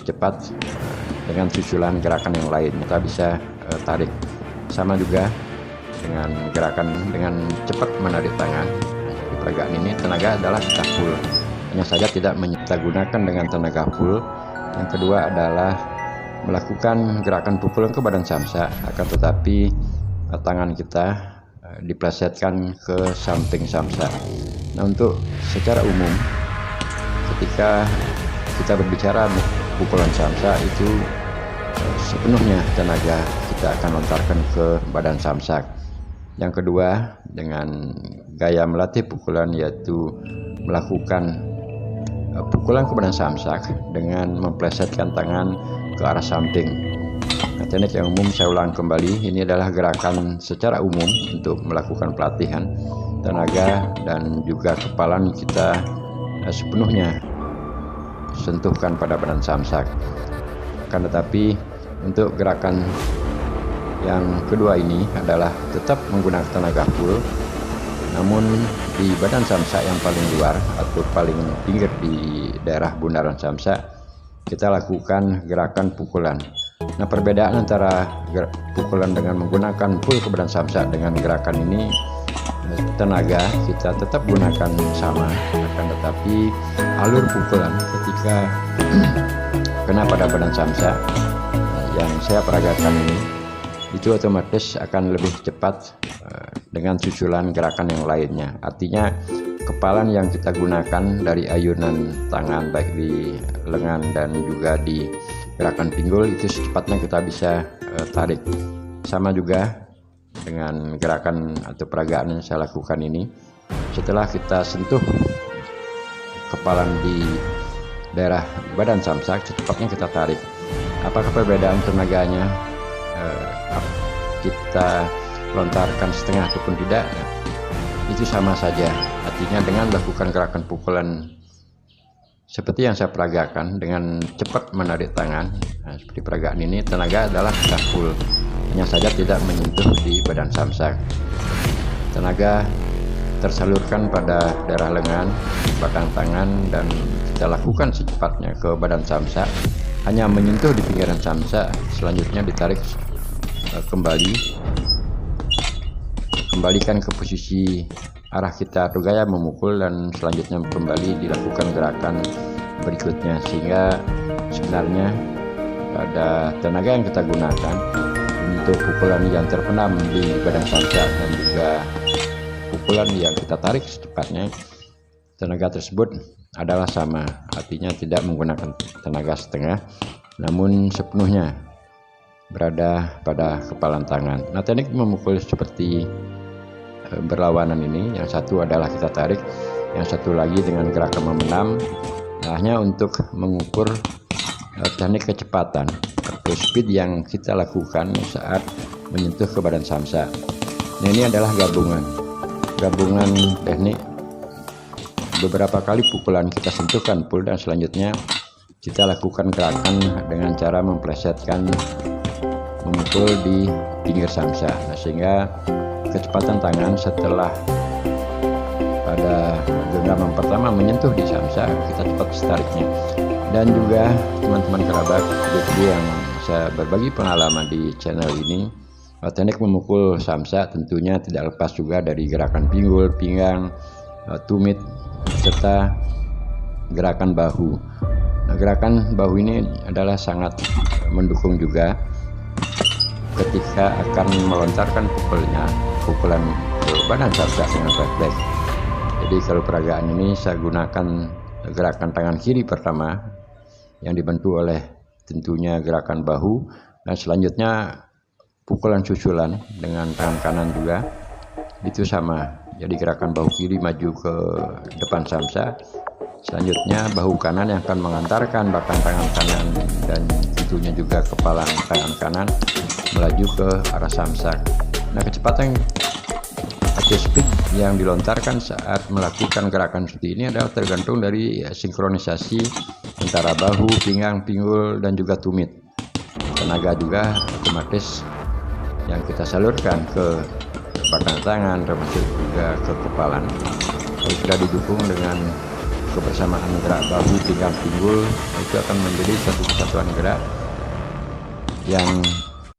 cepat dengan susulan gerakan yang lain. Kita bisa tarik. Sama juga dengan gerakan dengan cepat menarik tangan. Di peragaan ini tenaga adalah kita full, hanya saja tidak kita gunakan dengan tenaga full. Yang kedua adalah melakukan gerakan pukulan ke badan samsa, akan tetapi tangan kita diplesetkan ke samping samsa. Nah, untuk secara umum ketika kita berbicara pukulan samsa itu sepenuhnya tenaga kita akan lontarkan ke badan samsak. Yang kedua, dengan gaya melatih pukulan yaitu melakukan pukulan ke badan samsak dengan memplesetkan tangan ke arah samping. Nah, teknik yang umum saya ulang kembali, ini adalah gerakan secara umum untuk melakukan pelatihan tenaga dan juga kepalan kita sepenuhnya sentuhkan pada badan samsak. Akan tetapi untuk gerakan yang kedua ini adalah tetap menggunakan tenaga full, namun di badan samsa yang paling luar atau paling pinggir di daerah bundaran samsa kita lakukan gerakan pukulan. Nah, perbedaan antara pukulan dengan menggunakan full ke badan samsa dengan gerakan ini, tenaga kita tetap gunakan sama, akan tetapi alur pukulan ketika kena pada badan samsa yang saya peragakan ini itu otomatis akan lebih cepat dengan susulan gerakan yang lainnya. Artinya kepalan yang kita gunakan dari ayunan tangan baik di lengan dan juga di gerakan pinggul itu secepatnya kita bisa tarik. Sama juga dengan gerakan atau peragaan yang saya lakukan ini, setelah kita sentuh kepalan di daerah badan samsak, secepatnya kita tarik. Apakah perbedaan tenaganya kita lontarkan setengah ataupun tidak? Itu sama saja. Artinya dengan melakukan gerakan pukulan seperti yang saya peragakan dengan cepat menarik tangan, nah, seperti peragaan ini, tenaga adalah kita full, hanya saja tidak menyentuh di badan samsak. Tenaga tersalurkan pada daerah lengan, belakang tangan, dan kita lakukan secepatnya ke badan samsa, hanya menyentuh di pinggiran samsa, selanjutnya ditarik kembali, kembalikan ke posisi arah kita atau gaya memukul, dan selanjutnya kembali dilakukan gerakan berikutnya, sehingga sebenarnya ada tenaga yang kita gunakan untuk pukulan yang terpendam di badan samsa dan juga pukulan yang kita tarik secepatnya, tenaga tersebut adalah sama, artinya tidak menggunakan tenaga setengah namun sepenuhnya berada pada kepalan tangan. Nah, teknik memukul seperti berlawanan ini, yang satu adalah kita tarik, yang satu lagi dengan gerakan memendam, hanya untuk mengukur teknik kecepatan atau speed yang kita lakukan saat menyentuh ke badan samsa. Nah, ini adalah gabungan teknik beberapa kali pukulan kita sentuhkan full, dan selanjutnya kita lakukan gerakan dengan cara memplesetkan memukul di pinggir samsa. Nah, sehingga kecepatan tangan setelah pada genggaman pertama menyentuh di samsa, kita cepat stariknya. Dan juga teman-teman kerabat, jadi yang saya berbagi pengalaman di channel ini, teknik memukul samsa tentunya tidak lepas juga dari gerakan pinggul, pinggang, tumit, serta gerakan bahu. Nah, gerakan bahu ini adalah sangat mendukung juga ketika akan melontarkan pukulan ke badan samsa dengan refleks. Jadi kalau peragaan ini saya gunakan gerakan tangan kiri pertama yang dibantu oleh tentunya gerakan bahu, dan selanjutnya pukulan susulan dengan tangan kanan juga itu sama. Jadi gerakan bahu kiri maju ke depan samsa, selanjutnya bahu kanan yang akan mengantarkan belakang tangan kanan dan tentunya juga kepala tangan kanan melaju ke arah samsak. Nah, kecepatan atau speed yang dilontarkan saat melakukan gerakan seperti ini adalah tergantung dari sinkronisasi antara bahu, pinggang, pinggul, dan juga tumit. Tenaga juga otomatis yang kita salurkan ke belakang tangan termasuk juga ke kepalan. Kalau sudah didukung dengan kebersamaan gerak bahu pinggang pinggul itu akan menjadi satu kesatuan gerak yang